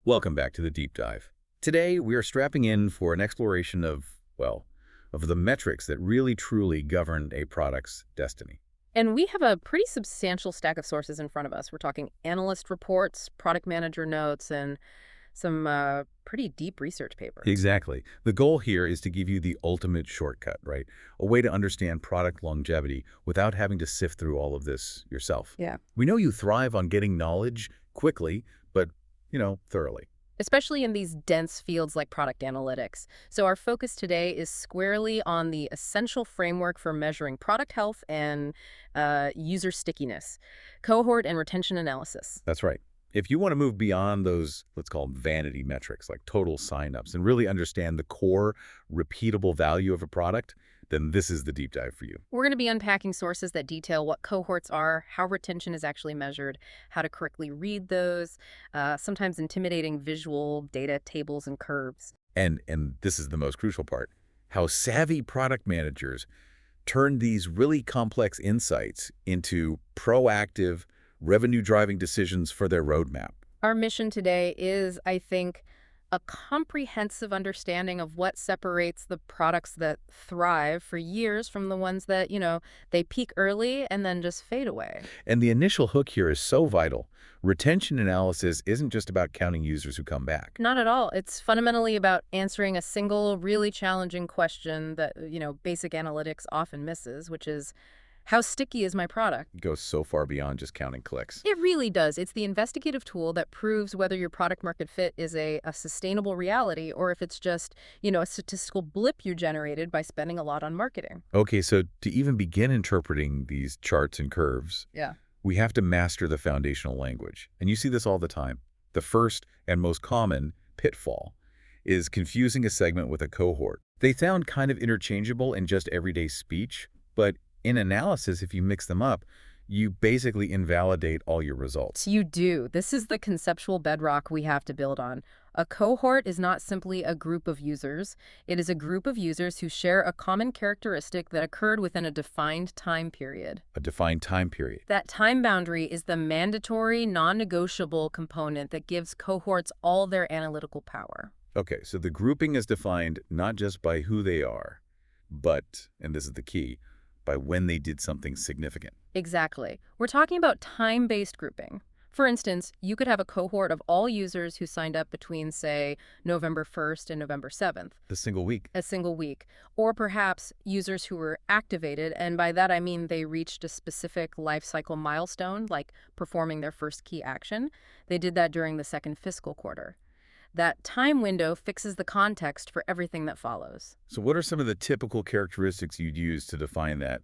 Welcome back to the Deep Dive. Today, we are strapping in for an exploration of the metrics that really truly govern a product's destiny. And we have a pretty substantial stack of sources in front of us. We're talking analyst reports, product manager notes, and some pretty deep research papers. Exactly. The goal here is to give you the ultimate shortcut, right? A way to understand product longevity without having to sift through all of this yourself. Yeah. We know you thrive on getting knowledge quickly, but, thoroughly. Especially in these dense fields like product analytics. So our focus today is squarely on the essential framework for measuring product health and user stickiness, cohort and retention analysis. That's right. If you want to move beyond those, let's call them vanity metrics, like total signups, and really understand the core, repeatable value of a product, then this is the deep dive for you. We're going to be unpacking sources that detail what cohorts are, how retention is actually measured, how to correctly read those, sometimes intimidating visual data tables and curves. And this is the most crucial part, how savvy product managers turn these really complex insights into proactive, revenue-driving decisions for their roadmap. Our mission today is, I think, a comprehensive understanding of what separates the products that thrive for years from the ones that, they peak early and then just fade away. And the initial hook here is so vital. Retention analysis isn't just about counting users who come back. Not at all. It's fundamentally about answering a single, really challenging question that, basic analytics often misses, which is, how sticky is my product? It goes so far beyond just counting clicks. It really does. It's the investigative tool that proves whether your product market fit is a sustainable reality or if it's just, a statistical blip you generated by spending a lot on marketing. Okay, so to even begin interpreting these charts and curves, Yeah. we have to master the foundational language. And you see this all the time. The first and most common pitfall is confusing a segment with a cohort. They sound kind of interchangeable in just everyday speech, but in analysis, if you mix them up, you basically invalidate all your results. You do. This is the conceptual bedrock we have to build on. A cohort is not simply a group of users. It is a group of users who share a common characteristic that occurred within a defined time period. A defined time period. That time boundary is the mandatory, non-negotiable component that gives cohorts all their analytical power. Okay, so the grouping is defined not just by who they are, but, and this is the key, by when they did something significant. Exactly. We're talking about time-based grouping. For instance, you could have a cohort of all users who signed up between, say, November 1st and November 7th. The single week. A single week. Or perhaps users who were activated, and by that I mean they reached a specific life cycle milestone, like performing their first key action. They did that during the second fiscal quarter. That time window fixes the context for everything that follows. So what are some of the typical characteristics you'd use to define that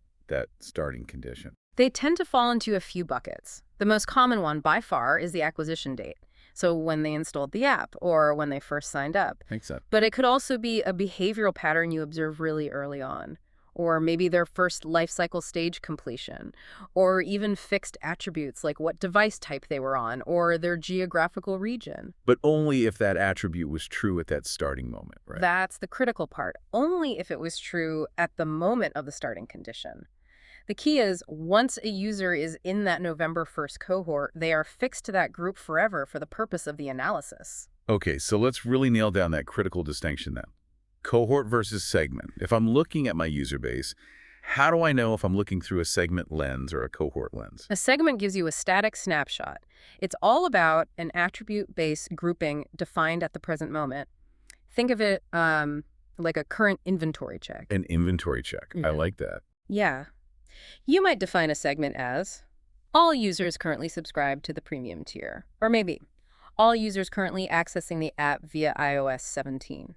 starting condition? They tend to fall into a few buckets. The most common one, by far, is the acquisition date. So when they installed the app or when they first signed up. Makes sense. But it could also be a behavioral pattern you observe really early on. Or maybe their first life cycle stage completion, or even fixed attributes like what device type they were on, or their geographical region. But only if that attribute was true at that starting moment, right? That's the critical part, only if it was true at the moment of the starting condition. The key is, once a user is in that November 1st cohort, they are fixed to that group forever for the purpose of the analysis. Okay, so let's really nail down that critical distinction then. Cohort versus segment. If I'm looking at my user base, how do I know if I'm looking through a segment lens or a cohort lens? A segment gives you a static snapshot. It's all about an attribute-based grouping defined at the present moment. Think of it like a current inventory check. An inventory check. I like that. Yeah. You might define a segment as all users currently subscribed to the premium tier, or maybe all users currently accessing the app via iOS 17.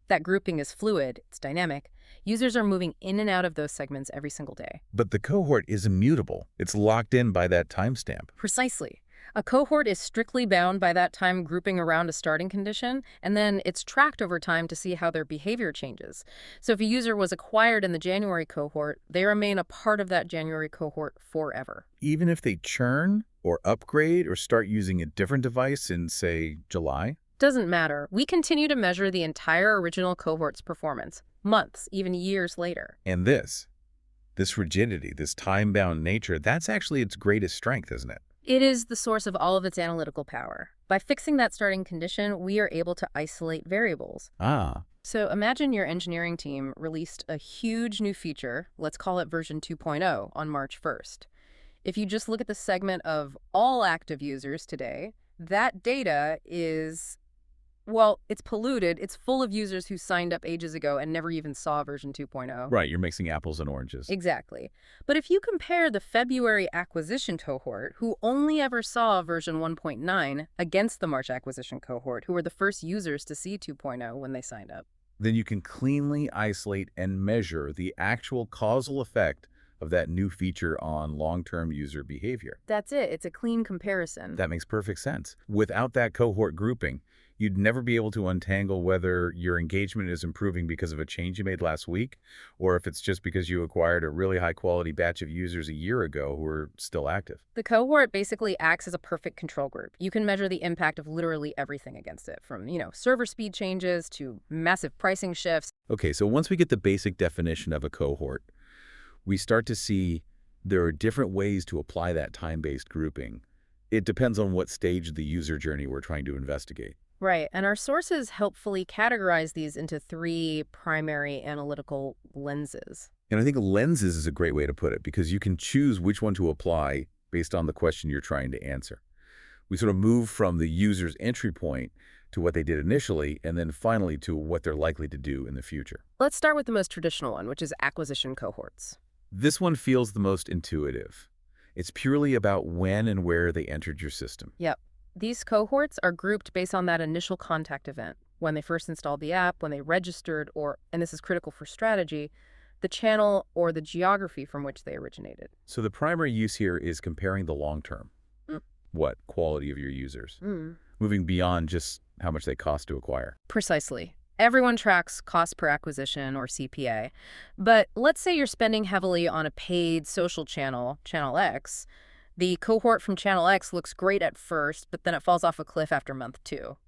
That grouping is fluid, it's dynamic. Users are moving in and out of those segments every single day. But the cohort is immutable. It's locked in by that timestamp. Precisely. A cohort is strictly bound by that time grouping around a starting condition, and then it's tracked over time to see how their behavior changes. So if a user was acquired in the January cohort, they remain a part of that January cohort forever. Even if they churn or upgrade or start using a different device in, say, July? Doesn't matter. We continue to measure the entire original cohort's performance, months, even years later. And this rigidity, this time-bound nature, that's actually its greatest strength, isn't it? It is the source of all of its analytical power. By fixing that starting condition, we are able to isolate variables. Ah, So imagine your engineering team released a huge new feature, let's call it version 2.0, on March 1st. If you just look at the segment of all active users today, that data is, well, it's polluted. It's full of users who signed up ages ago and never even saw version 2.0. right. You're mixing apples and oranges. Exactly. But if you compare the February acquisition cohort, who only ever saw version 1.9, against the March acquisition cohort, who were the first users to see 2.0 when they signed up. Then you can cleanly isolate and measure the actual causal effect of that new feature on long-term user behavior. That's it. It's a clean comparison. That makes perfect sense. Without that cohort grouping, you'd never be able to untangle whether your engagement is improving because of a change you made last week, or if it's just because you acquired a really high-quality batch of users a year ago who are still active. The cohort basically acts as a perfect control group. You can measure the impact of literally everything against it, from, server speed changes to massive pricing shifts. Okay, so once we get the basic definition of a cohort, we start to see there are different ways to apply that time-based grouping. It depends on what stage of the user journey we're trying to investigate. Right, and our sources helpfully categorize these into 3 primary analytical lenses. And I think lenses is a great way to put it because you can choose which one to apply based on the question you're trying to answer. We sort of move from the user's entry point to what they did initially, and then finally to what they're likely to do in the future. Let's start with the most traditional one, which is acquisition cohorts. This one feels the most intuitive. It's purely about when and where they entered your system. Yep. These cohorts are grouped based on that initial contact event, when they first installed the app, when they registered, or, and this is critical for strategy, the channel or the geography from which they originated. So the primary use here is comparing the long term. Mm. What quality of your users? Moving beyond just how much they cost to acquire. Precisely. Everyone tracks cost per acquisition, or CPA. But let's say you're spending heavily on a paid social channel, Channel X. The cohort from Channel X looks great at first, but then it falls off a cliff after month 2.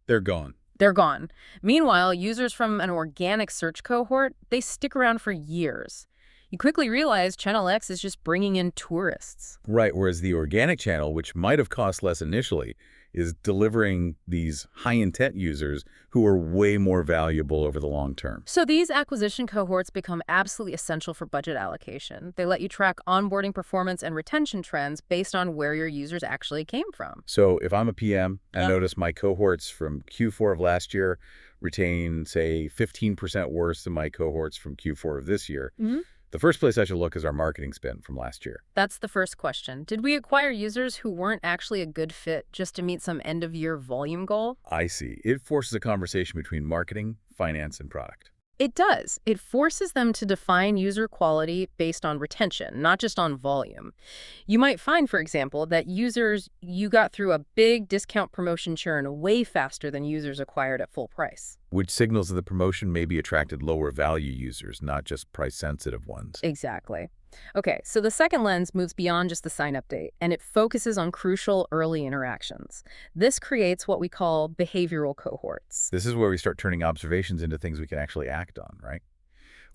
They're gone. They're gone. Meanwhile, users from an organic search cohort, they stick around for years. You quickly realize Channel X is just bringing in tourists. Right, whereas the organic channel, which might have cost less initially, is delivering these high-intent users who are way more valuable over the long term. So these acquisition cohorts become absolutely essential for budget allocation. They let you track onboarding performance and retention trends based on where your users actually came from. So if I'm a PM and Yep. notice my cohorts from Q4 of last year retain, say, 15% worse than my cohorts from Q4 of this year, the first place I should look is our marketing spend from last year. That's the first question. Did we acquire users who weren't actually a good fit just to meet some end-of-year volume goal? I see. It forces a conversation between marketing, finance, and product. It does. It forces them to define user quality based on retention, not just on volume. You might find, for example, that users you got through a big discount promotion churn way faster than users acquired at full price. Which signals that the promotion maybe attracted lower value users, not just price-sensitive ones. Exactly. Okay, so the second lens moves beyond just the sign-up date, and it focuses on crucial early interactions. This creates what we call behavioral cohorts. This is where we start turning observations into things we can actually act on, right?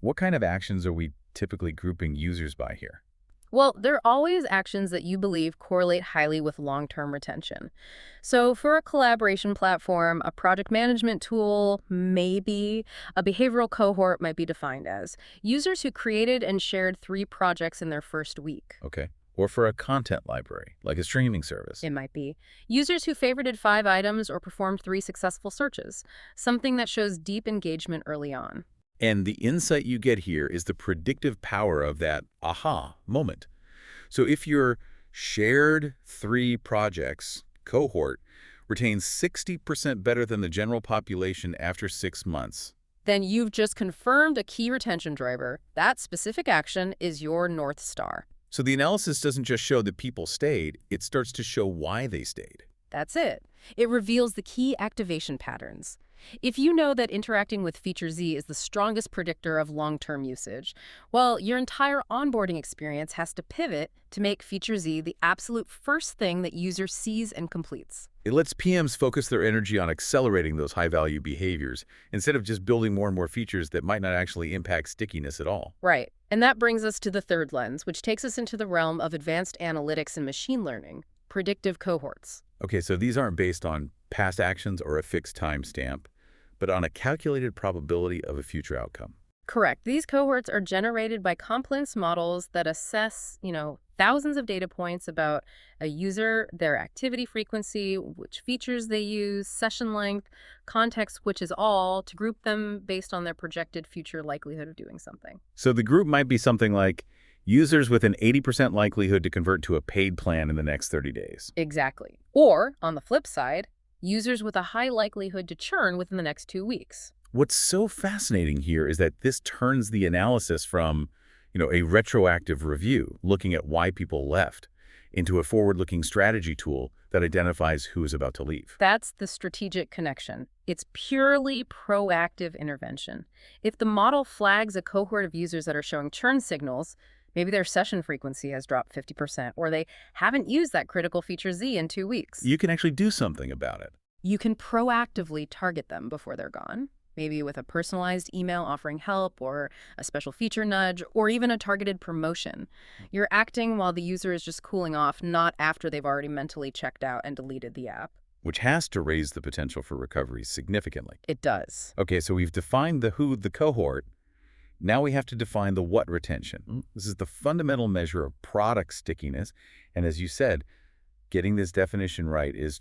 What kind of actions are we typically grouping users by here? Well, there are always actions that you believe correlate highly with long-term retention. So for a collaboration platform, a project management tool, maybe a behavioral cohort might be defined as users who created and shared 3 projects in their first week. Okay. Or for a content library, like a streaming service. It might be users who favorited 5 items or performed 3 successful searches, something that shows deep engagement early on. And the insight you get here is the predictive power of that aha moment. So if your shared 3 projects cohort retains 60% better than the general population after 6 months, Then you've just confirmed a key retention driver. That specific action is your North Star. so the analysis doesn't just show that people stayed, it starts to show why they stayed. That's it. It reveals the key activation patterns. If you know that interacting with Feature Z is the strongest predictor of long-term usage, well, your entire onboarding experience has to pivot to make Feature Z the absolute first thing that user sees and completes. It lets PMs focus their energy on accelerating those high-value behaviors instead of just building more and more features that might not actually impact stickiness at all. Right. And that brings us to the third lens, which takes us into the realm of advanced analytics and machine learning, predictive cohorts. Okay, so these aren't based on past actions or a fixed timestamp, but on a calculated probability of a future outcome. Correct. These cohorts are generated by complex models that assess, thousands of data points about a user, their activity frequency, which features they use, session length, context, which is all, to group them based on their projected future likelihood of doing something. So the group might be something like users with an 80% likelihood to convert to a paid plan in the next 30 days. Exactly. Or, on the flip side, users with a high likelihood to churn within the next 2 weeks. What's so fascinating here is that this turns the analysis from, a retroactive review, looking at why people left, into a forward-looking strategy tool that identifies who is about to leave. That's the strategic connection. It's purely proactive intervention. If the model flags a cohort of users that are showing churn signals, maybe their session frequency has dropped 50%, or they haven't used that critical feature Z in 2 weeks. You can actually do something about it. You can proactively target them before they're gone, maybe with a personalized email offering help or a special feature nudge or even a targeted promotion. You're acting while the user is just cooling off, not after they've already mentally checked out and deleted the app. Which has to raise the potential for recovery significantly. It does. Okay, so we've defined the who, the cohort. Now we have to define the what retention. This is the fundamental measure of product stickiness. And as you said, getting this definition right is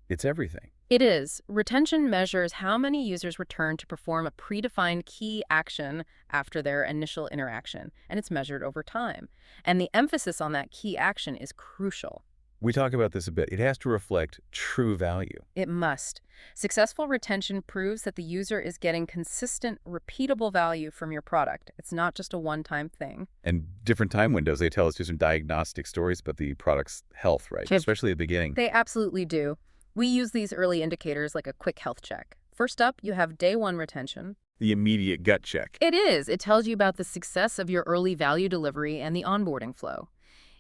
it's everything. It is. Retention measures how many users return to perform a predefined key action after their initial interaction, and it's measured over time. And the emphasis on that key action is crucial. We talk about this a bit. It has to reflect true value. It must. Successful retention proves that the user is getting consistent, repeatable value from your product. It's not just a one-time thing. And different time windows, they tell us different diagnostic stories about the product's health, right? Especially at the beginning. They absolutely do. We use these early indicators like a quick health check. First up, you have day one retention. The immediate gut check. It is. It tells you about the success of your early value delivery and the onboarding flow.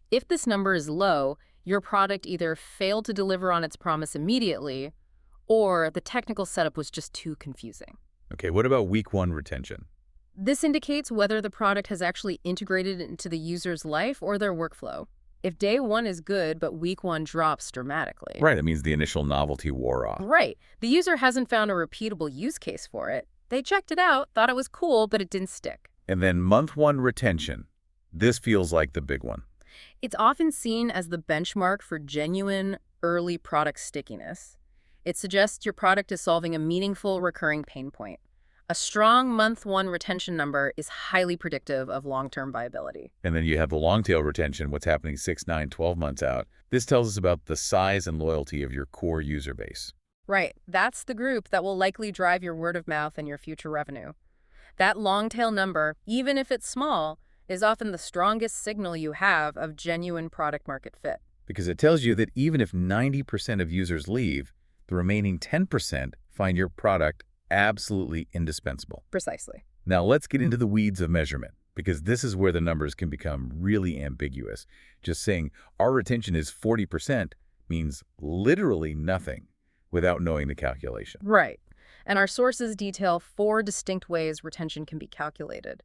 If this number is low, your product either failed to deliver on its promise immediately, or the technical setup was just too confusing. Okay, what about week one retention? This indicates whether the product has actually integrated into the user's life or their workflow. If day one is good, but week one drops dramatically. Right, it means the initial novelty wore off. Right. The user hasn't found a repeatable use case for it. They checked it out, thought it was cool, but it didn't stick. And then month one retention. This feels like the big one. It's often seen as the benchmark for genuine early product stickiness. It suggests your product is solving a meaningful recurring pain point. A strong month one retention number is highly predictive of long-term viability. And then you have the long tail retention, what's happening 6, 9, 12 months out. This tells us about the size and loyalty of your core user base. Right. That's the group that will likely drive your word of mouth and your future revenue. That long tail number, even if it's small, is often the strongest signal you have of genuine product market fit. Because it tells you that even if 90% of users leave, the remaining 10% find your product absolutely indispensable. Precisely. Now let's get into the weeds of measurement, because this is where the numbers can become really ambiguous. Just saying our retention is 40% means literally nothing without knowing the calculation. Right. And our sources detail 4 distinct ways retention can be calculated.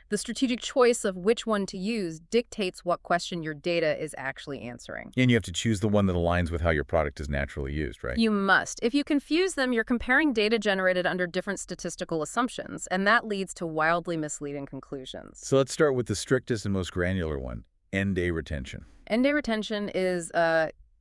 The strategic choice of which one to use dictates what question your data is actually answering. And you have to choose the one that aligns with how your product is naturally used, right? You must. If you confuse them, you're comparing data generated under different statistical assumptions, and that leads to wildly misleading conclusions. So let's start with the strictest and most granular one, end-day retention. End-day retention is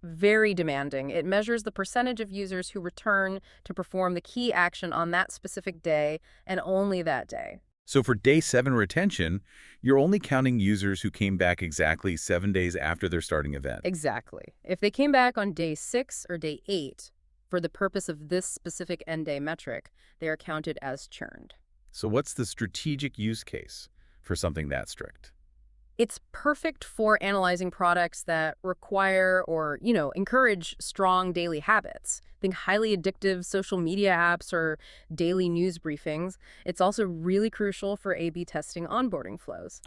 very demanding. It measures the percentage of users who return to perform the key action on that specific day and only that day. So for day 7 retention, you're only counting users who came back exactly 7 days after their starting event. Exactly. If they came back on day 6 or day 8, for the purpose of this specific end-day metric, they are counted as churned. So what's the strategic use case for something that strict? It's perfect for analyzing products that require or, encourage strong daily habits. Think highly addictive social media apps or daily news briefings. It's also really crucial for A/B testing onboarding flows.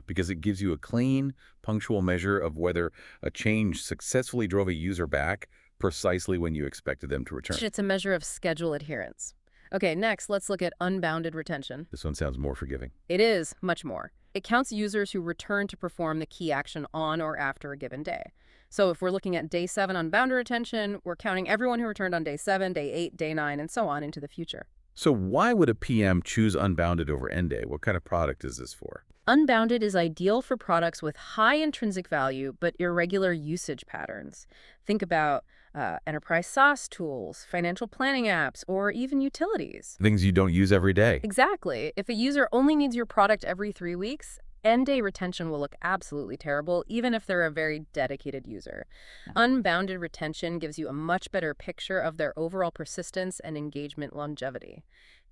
Because it gives you a clean, punctual measure of whether a change successfully drove a user back precisely when you expected them to return. It's a measure of schedule adherence. Okay, next, let's look at unbounded retention. This one sounds more forgiving. It is much more. It counts users who return to perform the key action on or after a given day. So if we're looking at day 7 unbounded retention, we're counting everyone who returned on day 7, day 8, day 9, and so on into the future. So why would a PM choose unbounded over end day? What kind of product is this for? Unbounded is ideal for products with high intrinsic value but irregular usage patterns. Think about enterprise SaaS tools, financial planning apps, or even utilities. Things you don't use every day. Exactly. If a user only needs your product every 3 weeks, end-day retention will look absolutely terrible, even if they're a very dedicated user. Unbounded retention gives you a much better picture of their overall persistence and engagement longevity.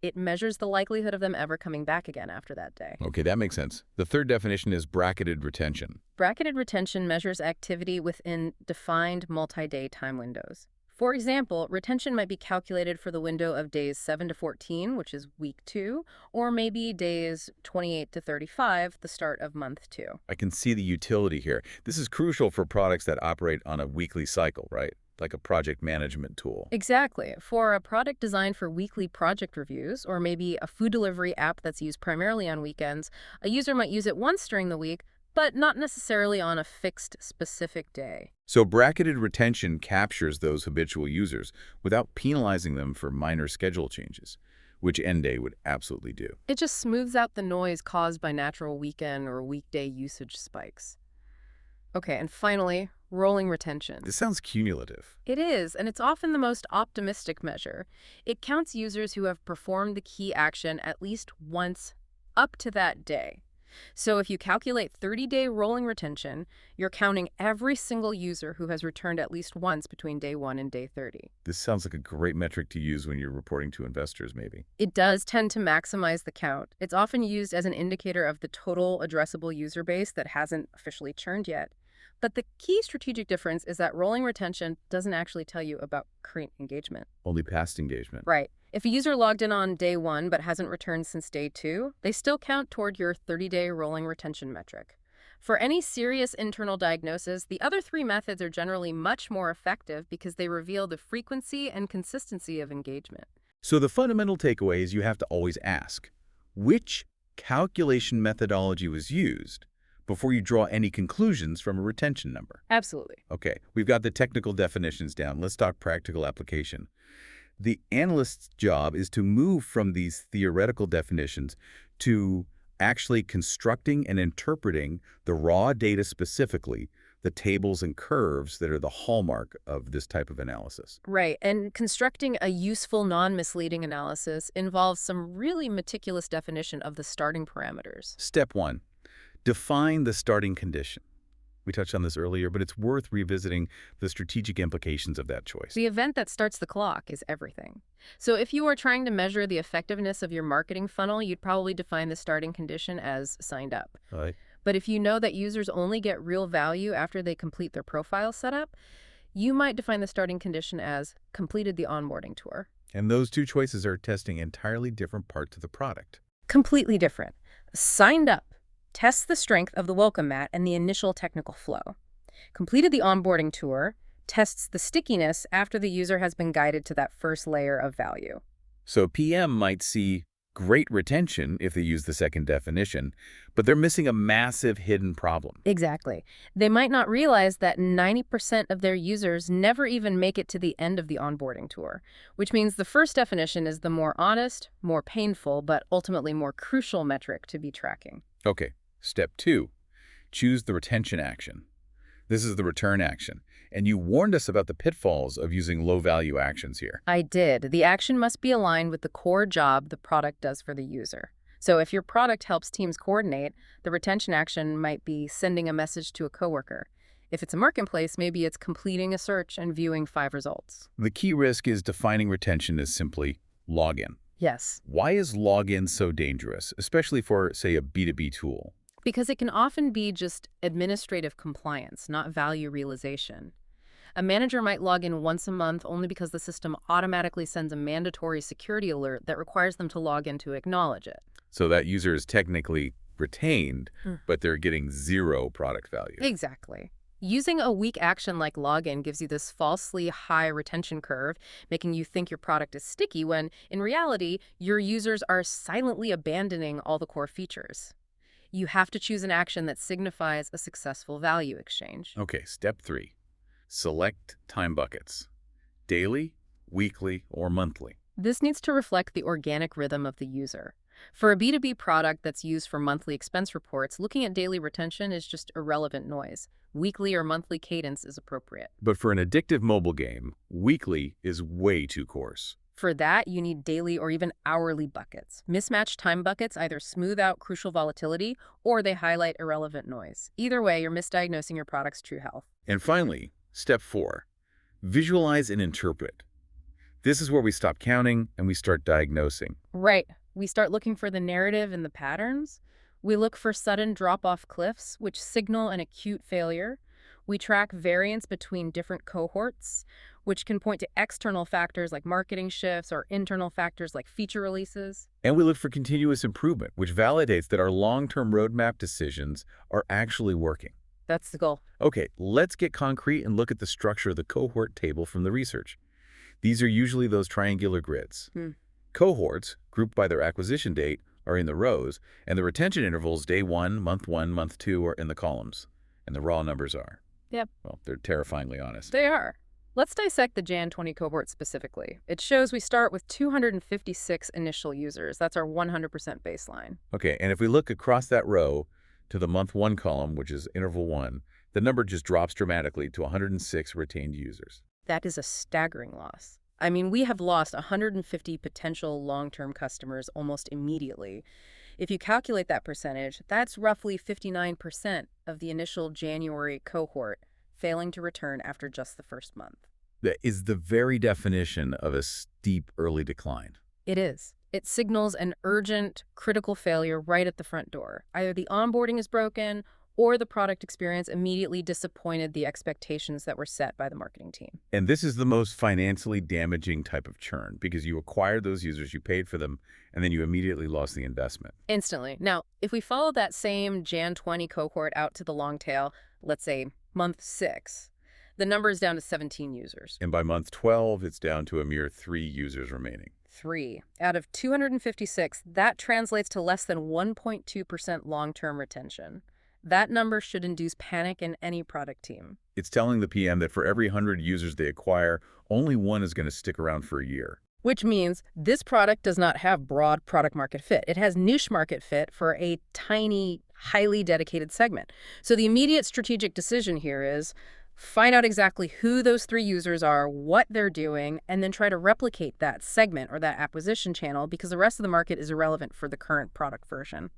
It measures the likelihood of them ever coming back again after that day. Okay, that makes sense. The third definition is bracketed retention. Bracketed retention measures activity within defined multi-day time windows. For example, retention might be calculated for the window of days 7 to 14, which is week 2, or maybe days 28 to 35, the start of month 2. I can see the utility here. This is crucial for products that operate on a weekly cycle, right? Like a project management tool. Exactly. For a product designed for weekly project reviews, or maybe a food delivery app that's used primarily on weekends, a user might use it once during the week, but not necessarily on a fixed, specific day. So bracketed retention captures those habitual users without penalizing them for minor schedule changes, which end day would absolutely do. It just smooths out the noise caused by natural weekend or weekday usage spikes. Okay, and finally, rolling retention. This sounds cumulative. It is, and it's often the most optimistic measure. It counts users who have performed the key action at least once up to that day. So if you calculate 30-day rolling retention, you're counting every single user who has returned at least once between day 1 and day 30. This sounds like a great metric to use when you're reporting to investors, maybe. It does tend to maximize the count. It's often used as an indicator of the total addressable user base that hasn't officially churned yet. But the key strategic difference is that rolling retention doesn't actually tell you about current engagement. Only past engagement. Right. If a user logged in on day 1 but hasn't returned since day 2, they still count toward your 30-day rolling retention metric. For any serious internal diagnosis, the other 3 methods are generally much more effective because they reveal the frequency and consistency of engagement. So the fundamental takeaway is you have to always ask, which calculation methodology was used before you draw any conclusions from a retention number? Absolutely. Okay, we've got the technical definitions down. Let's talk practical application. The analyst's job is to move from these theoretical definitions to actually constructing and interpreting the raw data specifically, the tables and curves that are the hallmark of this type of analysis. Right, and constructing a useful, non-misleading analysis involves some really meticulous definition of the starting parameters. Step 1, define the starting condition. We touched on this earlier, but it's worth revisiting the strategic implications of that choice. The event that starts the clock is everything. So if you were trying to measure the effectiveness of your marketing funnel, you'd probably define the starting condition as signed up. Right. But if you know that users only get real value after they complete their profile setup, you might define the starting condition as completed the onboarding tour. And those two choices are testing entirely different parts of the product. Completely different. Signed up tests the strength of the welcome mat and the initial technical flow. Completed the onboarding tour tests the stickiness after the user has been guided to that first layer of value. So PM might see great retention if they use the second definition, but they're missing a massive hidden problem. Exactly. They might not realize that 90% of their users never even make it to the end of the onboarding tour, which means the first definition is the more honest, more painful, but ultimately more crucial metric to be tracking. Okay, step 2, choose the retention action. This is the return action, and you warned us about the pitfalls of using low-value actions here. I did. The action must be aligned with the core job the product does for the user. So if your product helps teams coordinate, the retention action might be sending a message to a coworker. If it's a marketplace, maybe it's completing a search and viewing 5 results. The key risk is defining retention as simply login. Yes. Why is login so dangerous, especially for, say, a B2B tool? Because it can often be just administrative compliance, not value realization. A manager might log in once a month only because the system automatically sends a mandatory security alert that requires them to log in to acknowledge it. So that user is technically retained, but they're getting 0 product value. Exactly. Using a weak action like login gives you this falsely high retention curve, making you think your product is sticky when, in reality, your users are silently abandoning all the core features. You have to choose an action that signifies a successful value exchange. Okay, step 3, Select time buckets: daily, weekly, or monthly. This needs to reflect the organic rhythm of the user. For a B2B product that's used for monthly expense reports, looking at daily retention is just irrelevant noise. Weekly or monthly cadence is appropriate. But for an addictive mobile game, weekly is way too coarse. For that, you need daily or even hourly buckets. Mismatched time buckets either smooth out crucial volatility or they highlight irrelevant noise. Either way, you're misdiagnosing your product's true health. And finally, step 4, visualize and interpret. This is where we stop counting and we start diagnosing. Right. We start looking for the narrative and the patterns. We look for sudden drop-off cliffs, which signal an acute failure. We track variance between different cohorts, which can point to external factors like marketing shifts or internal factors like feature releases. And we look for continuous improvement, which validates that our long-term roadmap decisions are actually working. That's the goal. Okay, let's get concrete and look at the structure of the cohort table from the research. These are usually those triangular grids. Cohorts, grouped by their acquisition date, are in the rows, and the retention intervals day 1, month 2 are in the columns. And the raw numbers are. Yep. Well, they're terrifyingly honest. They are. Let's dissect the Jan 20 cohort specifically. It shows we start with 256 initial users. That's our 100% baseline. Okay, and if we look across that row to the month 1 column, which is interval 1, the number just drops dramatically to 106 retained users. That is a staggering loss. I mean, we have lost 150 potential long-term customers almost immediately. If you calculate that percentage, that's roughly 59% of the initial January cohort failing to return after just the first month. That is the very definition of a steep early decline. It is. It signals an urgent, critical failure right at the front door. Either the onboarding is broken or the product experience immediately disappointed the expectations that were set by the marketing team. And this is the most financially damaging type of churn because you acquired those users, you paid for them, and then you immediately lost the investment. Instantly. Now, if we follow that same Jan 20 cohort out to the long tail, let's say month 6, the number is down to 17 users. And by month 12, it's down to a mere 3 users remaining. 3. Out of 256, that translates to less than 1.2% long-term retention. That number should induce panic in any product team. It's telling the PM that for every 100 users they acquire, only 1 is going to stick around for a year. Which means this product does not have broad product market fit. It has niche market fit for a tiny, highly dedicated segment. So the immediate strategic decision here is find out exactly who those 3 users are, what they're doing, and then try to replicate that segment or that acquisition channel because the rest of the market is irrelevant for the current product version.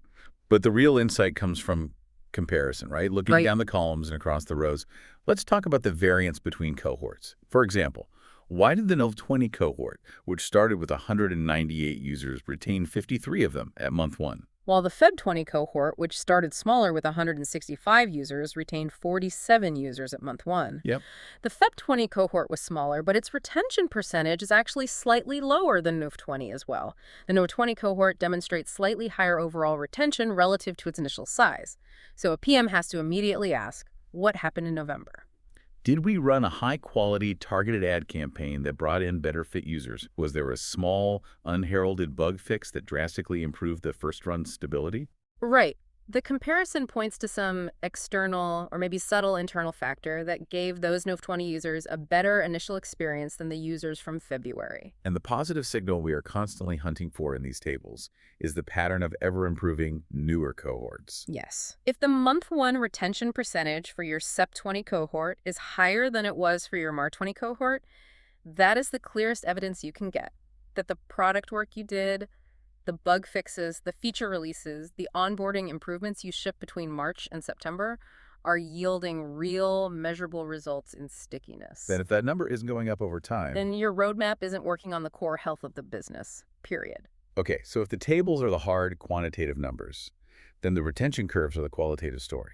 But the real insight comes from comparison, right? Looking Right. down the columns and across the rows. Let's talk about the variance between cohorts. For example, why did the Nov 20 cohort, which started with 198 users, retain 53 of them at month 1? While the Feb 20 cohort, which started smaller with 165 users, retained 47 users at month 1. Yep. The Feb 20 cohort was smaller, but its retention percentage is actually slightly lower than Nov 20 as well. The Nov 20 cohort demonstrates slightly higher overall retention relative to its initial size. So a PM has to immediately ask, what happened in November? Did we run a high-quality targeted ad campaign that brought in better fit users? Was there a small, unheralded bug fix that drastically improved the first-run stability? Right. The comparison points to some external or maybe subtle internal factor that gave those Nov 20 users a better initial experience than the users from February. And the positive signal we are constantly hunting for in these tables is the pattern of ever-improving newer cohorts. Yes. If the month 1 retention percentage for your Sep 20 cohort is higher than it was for your Mar 20 cohort, that is the clearest evidence you can get that the product work you did, the bug fixes, the feature releases, the onboarding improvements you shipped between March and September are yielding real, measurable results in stickiness. Then if that number isn't going up over time... Then your roadmap isn't working on the core health of the business, period. Okay, so if the tables are the hard quantitative numbers, then the retention curves are the qualitative story.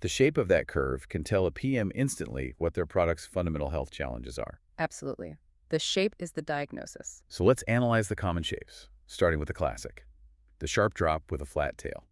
The shape of that curve can tell a PM instantly what their product's fundamental health challenges are. Absolutely. The shape is the diagnosis. So let's analyze the common shapes, starting with the classic, the sharp drop with a flat tail.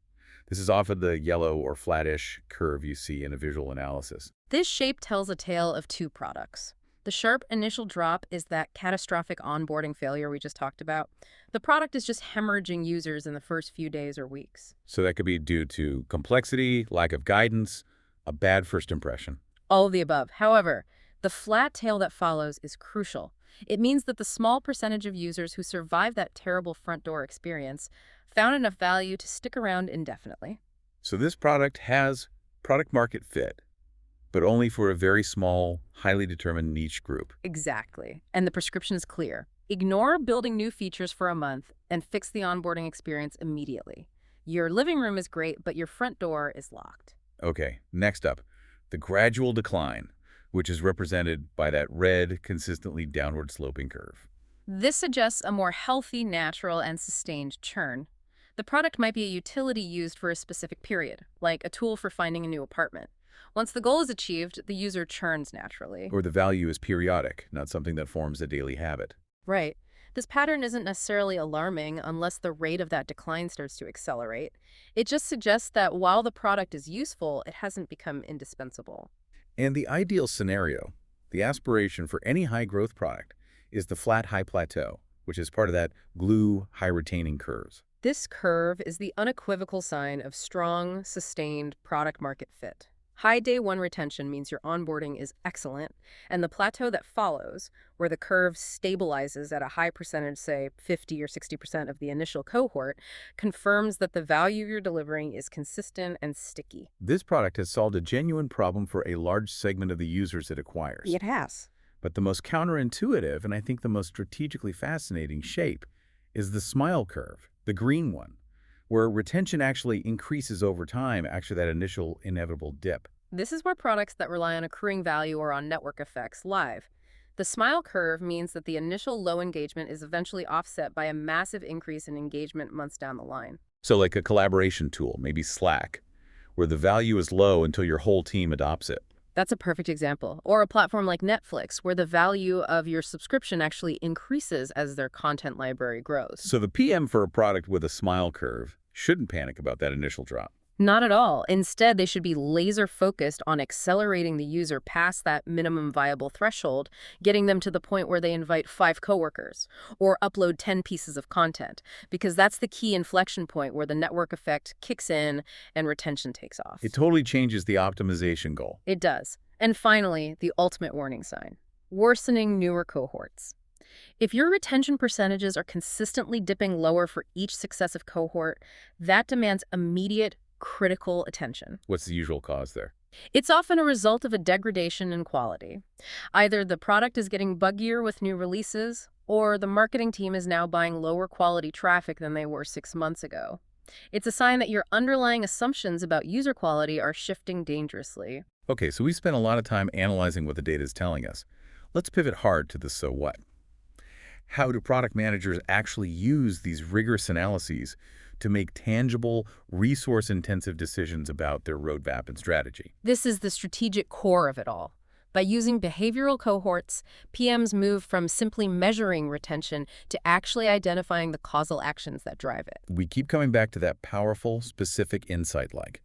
This is often the yellow or flattish curve you see in a visual analysis. This shape tells a tale of 2 products. The sharp initial drop is that catastrophic onboarding failure we just talked about. The product is just hemorrhaging users in the first few days or weeks. So that could be due to complexity, lack of guidance, a bad first impression. All of the above. However, The flat tail that follows is crucial. It means that the small percentage of users who survive that terrible front door experience found enough value to stick around indefinitely. So this product has product market fit, but only for a very small, highly determined niche group. Exactly. And the prescription is clear. Ignore building new features for a month and fix the onboarding experience immediately. Your living room is great, but your front door is locked. Okay, next up, the gradual decline, which is represented by that red, consistently downward sloping curve. This suggests a more healthy, natural, and sustained churn. The product might be a utility used for a specific period, like a tool for finding a new apartment. Once the goal is achieved, the user churns naturally. Or the value is periodic, not something that forms a daily habit. Right. This pattern isn't necessarily alarming unless the rate of that decline starts to accelerate. It just suggests that while the product is useful, it hasn't become indispensable. And the ideal scenario, the aspiration for any high-growth product, is the flat high plateau, which is part of that glue high-retaining curves. This curve is the unequivocal sign of strong, sustained product market fit. High day one retention means your onboarding is excellent, and the plateau that follows, where the curve stabilizes at a high percentage, say 50 or 60% of the initial cohort, confirms that the value you're delivering is consistent and sticky. This product has solved a genuine problem for a large segment of the users it acquires. It has. But the most counterintuitive, and I think the most strategically fascinating shape, is the smile curve, the green one, where retention actually increases over time after that initial inevitable dip. This is where products that rely on accruing value or on network effects live. The smile curve means that the initial low engagement is eventually offset by a massive increase in engagement months down the line. So like a collaboration tool, maybe Slack, where the value is low until your whole team adopts it. That's a perfect example. Or a platform like Netflix, where the value of your subscription actually increases as their content library grows. So the PM for a product with a smile curve shouldn't panic about that initial drop. Not at all. Instead, they should be laser focused on accelerating the user past that minimum viable threshold, getting them to the point where they invite 5 coworkers or upload 10 pieces of content, because that's the key inflection point where the network effect kicks in and retention takes off. It totally changes the optimization goal. It does. And finally, the ultimate warning sign: worsening newer cohorts. If your retention percentages are consistently dipping lower for each successive cohort, that demands immediate, critical attention. What's the usual cause there? It's often a result of a degradation in quality. Either the product is getting buggier with new releases, or the marketing team is now buying lower quality traffic than they were 6 months ago. It's a sign that your underlying assumptions about user quality are shifting dangerously. Okay, so we spent a lot of time analyzing what the data is telling us. Let's pivot hard to the so what. How do product managers actually use these rigorous analyses to make tangible, resource-intensive decisions about their roadmap and strategy? This is the strategic core of it all. By using behavioral cohorts, PMs move from simply measuring retention to actually identifying the causal actions that drive it. We keep coming back to that powerful, specific insight like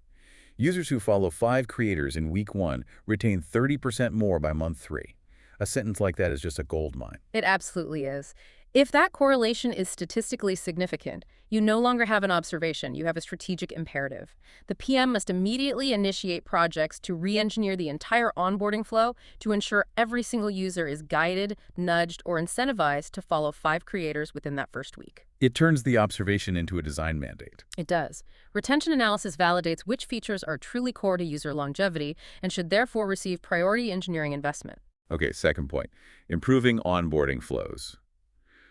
users who follow 5 creators in week 1 retain 30% more by month 3. A sentence like that is just a gold mine. It absolutely is. If that correlation is statistically significant, you no longer have an observation, you have a strategic imperative. The PM must immediately initiate projects to re-engineer the entire onboarding flow to ensure every single user is guided, nudged, or incentivized to follow 5 creators within that first week. It turns the observation into a design mandate. It does. Retention analysis validates which features are truly core to user longevity and should therefore receive priority engineering investment. Okay, second point, improving onboarding flows.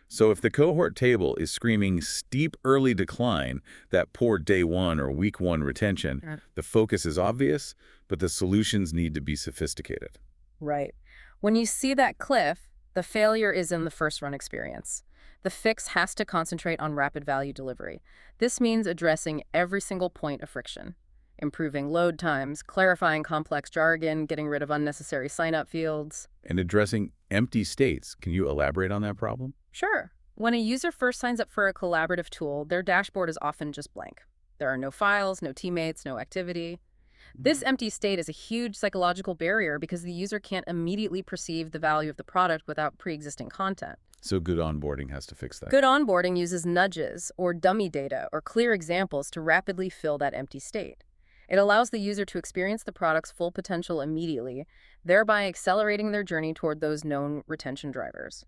So if the cohort table is screaming steep early decline, that poor day 1 or week 1 retention, the focus is obvious, but the solutions need to be sophisticated. Right. When you see that cliff, the failure is in the first run experience. The fix has to concentrate on rapid value delivery. This means addressing every single point of friction. Improving load times, clarifying complex jargon, getting rid of unnecessary sign-up fields. And addressing empty states. Can you elaborate on that problem? Sure. When a user first signs up for a collaborative tool, their dashboard is often just blank. There are no files, no teammates, no activity. This empty state is a huge psychological barrier because the user can't immediately perceive the value of the product without pre-existing content. So good onboarding has to fix that. Good onboarding uses nudges or dummy data or clear examples to rapidly fill that empty state. It allows the user to experience the product's full potential immediately, thereby accelerating their journey toward those known retention drivers.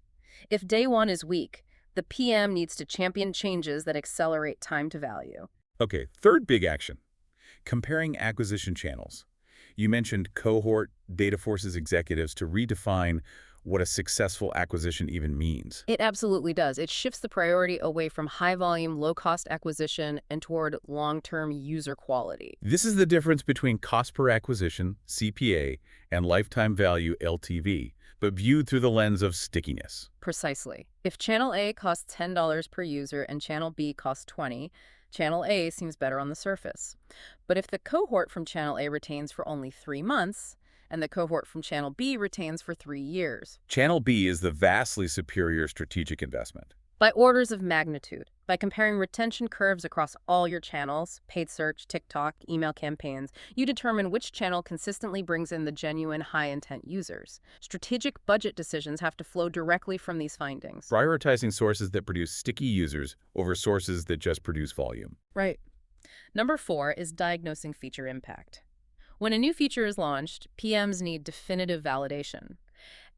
If day one is weak, the PM needs to champion changes that accelerate time to value. Okay, third big action. Comparing acquisition channels. You mentioned Cohort data forces executives to redefine what a successful acquisition even means. It absolutely does. It shifts the priority away from high-volume, low-cost acquisition and toward long-term user quality. This is the difference between cost per acquisition, CPA, and lifetime value, LTV, but viewed through the lens of stickiness. Precisely. If Channel A costs $10 per user and Channel B costs $20, Channel A seems better on the surface. But if the cohort from Channel A retains for only 3 months, and the cohort from Channel B retains for 3 years. Channel B is the vastly superior strategic investment. By orders of magnitude, by comparing retention curves across all your channels, paid search, TikTok, email campaigns, you determine which channel consistently brings in the genuine high-intent users. Strategic budget decisions have to flow directly from these findings. Prioritizing sources that produce sticky users over sources that just produce volume. Right. Number 4 is diagnosing feature impact. When a new feature is launched, PMs need definitive validation.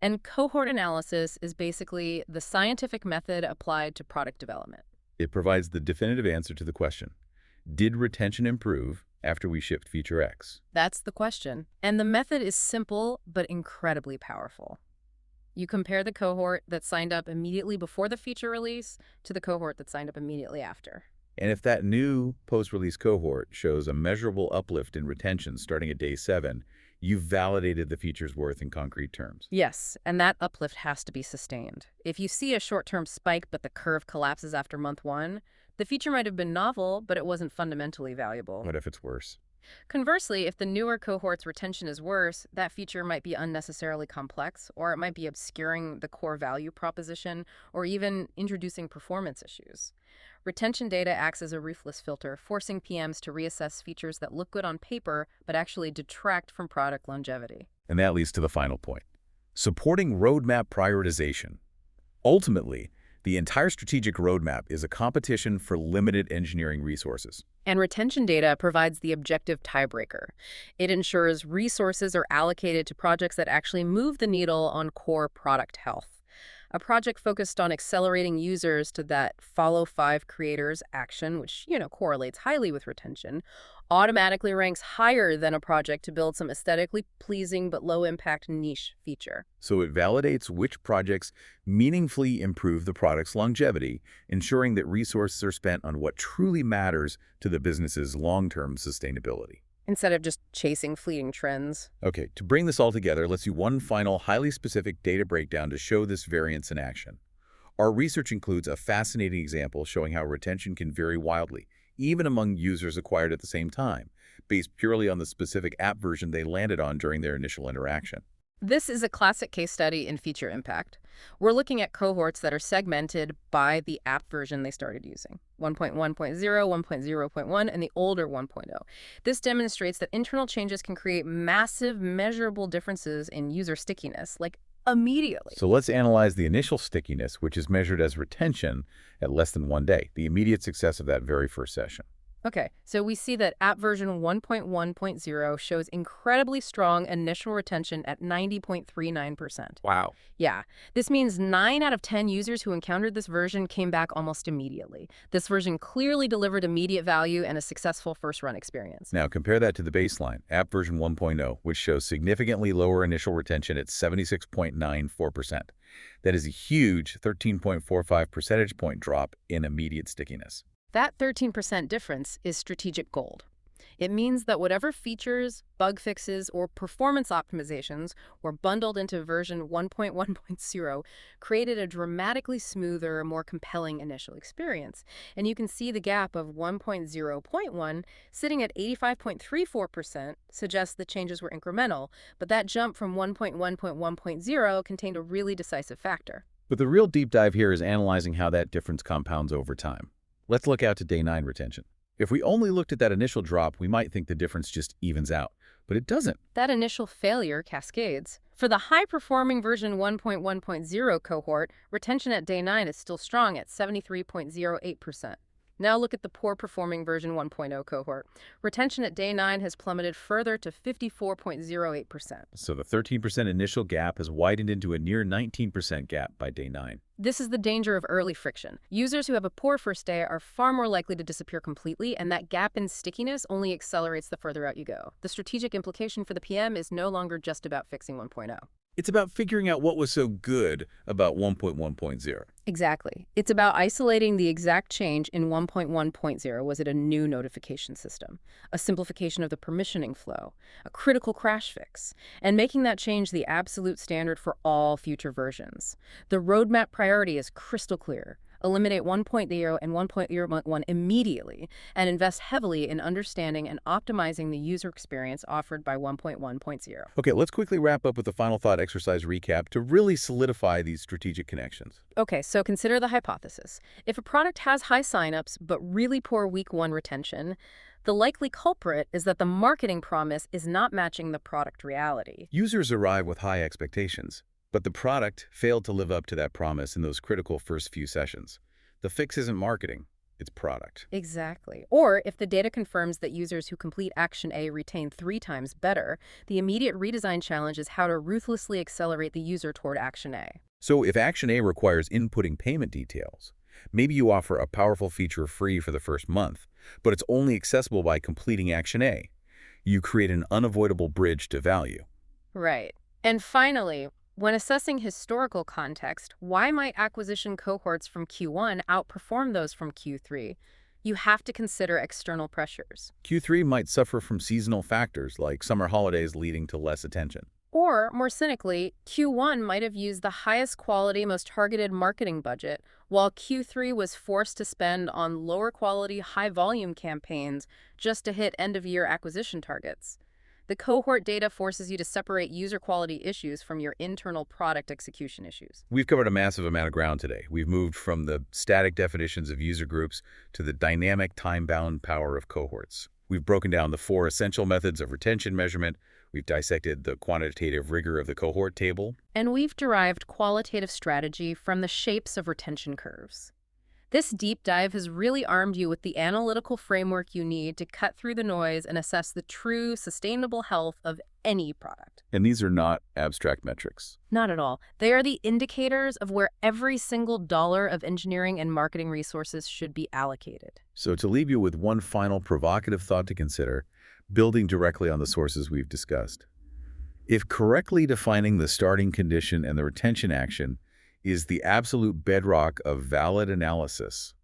And cohort analysis is basically the scientific method applied to product development. It provides the definitive answer to the question, did retention improve after we shipped feature X? That's the question. And the method is simple but incredibly powerful. You compare the cohort that signed up immediately before the feature release to the cohort that signed up immediately after. And if that new post-release cohort shows a measurable uplift in retention starting at day 7, you've validated the feature's worth in concrete terms. Yes, and that uplift has to be sustained. If you see a short-term spike but the curve collapses after month 1, the feature might have been novel, but it wasn't fundamentally valuable. What if it's worse? Conversely, if the newer cohort's retention is worse, that feature might be unnecessarily complex, or it might be obscuring the core value proposition, or even introducing performance issues. Retention data acts as a ruthless filter, forcing PMs to reassess features that look good on paper but actually detract from product longevity. And that leads to the final point, supporting roadmap prioritization. Ultimately, the entire strategic roadmap is a competition for limited engineering resources. And retention data provides the objective tiebreaker. It ensures resources are allocated to projects that actually move the needle on core product health. A project focused on accelerating users to that follow 5 creators action, which, correlates highly with retention, automatically ranks higher than a project to build some aesthetically pleasing but low-impact niche feature. So it validates which projects meaningfully improve the product's longevity, ensuring that resources are spent on what truly matters to the business's long-term sustainability. Instead of just chasing fleeting trends. Okay, to bring this all together, let's do one final highly specific data breakdown to show this variance in action. Our research includes a fascinating example showing how retention can vary wildly, even among users acquired at the same time, based purely on the specific app version they landed on during their initial interaction. This is a classic case study in feature impact. We're looking at cohorts that are segmented by the app version they started using, 1.1.0, 1.0.1, and the older 1.0. This demonstrates that internal changes can create massive, measurable differences in user stickiness, like immediately. So let's analyze the initial stickiness, which is measured as retention at less than 1 day, the immediate success of that very first session. Okay, so we see that app version 1.1.0 shows incredibly strong initial retention at 90.39%. Wow. Yeah, this means 9 out of 10 users who encountered this version came back almost immediately. This version clearly delivered immediate value and a successful first-run experience. Now compare that to the baseline, app version 1.0, which shows significantly lower initial retention at 76.94%. That is a huge 13.45 percentage point drop in immediate stickiness. That 13% difference is strategic gold. It means that whatever features, bug fixes, or performance optimizations were bundled into version 1.1.0 created a dramatically smoother, more compelling initial experience. And you can see the gap of 1.0.1 sitting at 85.34% suggests the changes were incremental, but that jump from 1.1.1.0 contained a really decisive factor. But the real deep dive here is analyzing how that difference compounds over time. Let's look out to day 9 retention. If we only looked at that initial drop, we might think the difference just evens out, but it doesn't. That initial failure cascades. For the high-performing version 1.1.0 cohort, retention at day 9 is still strong at 73.08%. Now look at the poor-performing version 1.0 cohort. Retention at day 9 has plummeted further to 54.08%. So the 13% initial gap has widened into a near 19% gap by day 9. This is the danger of early friction. Users who have a poor first day are far more likely to disappear completely, and that gap in stickiness only accelerates the further out you go. The strategic implication for the PM is no longer just about fixing 1.0. It's about figuring out what was so good about 1.1.0. Exactly. It's about isolating the exact change in 1.1.0. Was it a new notification system, a simplification of the permissioning flow, a critical crash fix, and making that change the absolute standard for all future versions. The roadmap priority is crystal clear. Eliminate 1.0 and 1.0.1 immediately, and invest heavily in understanding and optimizing the user experience offered by 1.1.0. Okay, let's quickly wrap up with a final thought exercise recap to really solidify these strategic connections. Okay, so consider the hypothesis. If a product has high signups but really poor week 1 retention, the likely culprit is that the marketing promise is not matching the product reality. Users arrive with high expectations, but the product failed to live up to that promise in those critical first few sessions. The fix isn't marketing, it's product. Exactly. Or if the data confirms that users who complete Action A retain 3 times better, the immediate redesign challenge is how to ruthlessly accelerate the user toward Action A. So if Action A requires inputting payment details, maybe you offer a powerful feature free for the first month, but it's only accessible by completing Action A. You create an unavoidable bridge to value. Right. And finally, when assessing historical context, why might acquisition cohorts from Q1 outperform those from Q3? You have to consider external pressures. Q3 might suffer from seasonal factors like summer holidays leading to less attention. Or, more cynically, Q1 might have used the highest quality, most targeted marketing budget, while Q3 was forced to spend on lower quality, high volume campaigns just to hit end-of-year acquisition targets. The cohort data forces you to separate user quality issues from your internal product execution issues. We've covered a massive amount of ground today. We've moved from the static definitions of user groups to the dynamic, time-bound power of cohorts. We've broken down the 4 essential methods of retention measurement. We've dissected the quantitative rigor of the cohort table. And we've derived qualitative strategy from the shapes of retention curves. This deep dive has really armed you with the analytical framework you need to cut through the noise and assess the true, sustainable health of any product. And these are not abstract metrics. Not at all. They are the indicators of where every single dollar of engineering and marketing resources should be allocated. So to leave you with one final provocative thought to consider, building directly on the sources we've discussed. If correctly defining the starting condition and the retention action is the absolute bedrock of valid analysis,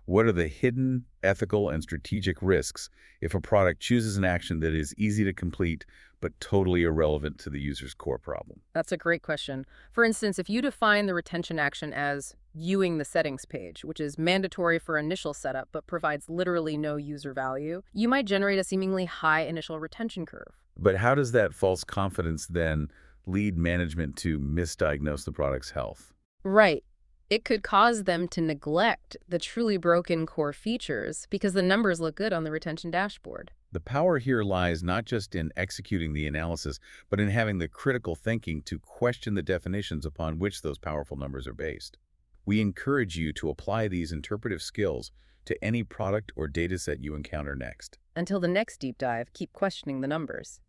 what are the hidden ethical and strategic risks if a product chooses an action that is easy to complete but totally irrelevant to the user's core problem? That's a great question. For instance, if you define the retention action as viewing the settings page, which is mandatory for initial setup but provides literally no user value, you might generate a seemingly high initial retention curve. But how does that false confidence then lead management to misdiagnose the product's health? Right. It could cause them to neglect the truly broken core features because the numbers look good on the retention dashboard. The power here lies not just in executing the analysis, but in having the critical thinking to question the definitions upon which those powerful numbers are based. We encourage you to apply these interpretive skills to any product or data set you encounter next. Until the next deep dive, keep questioning the numbers.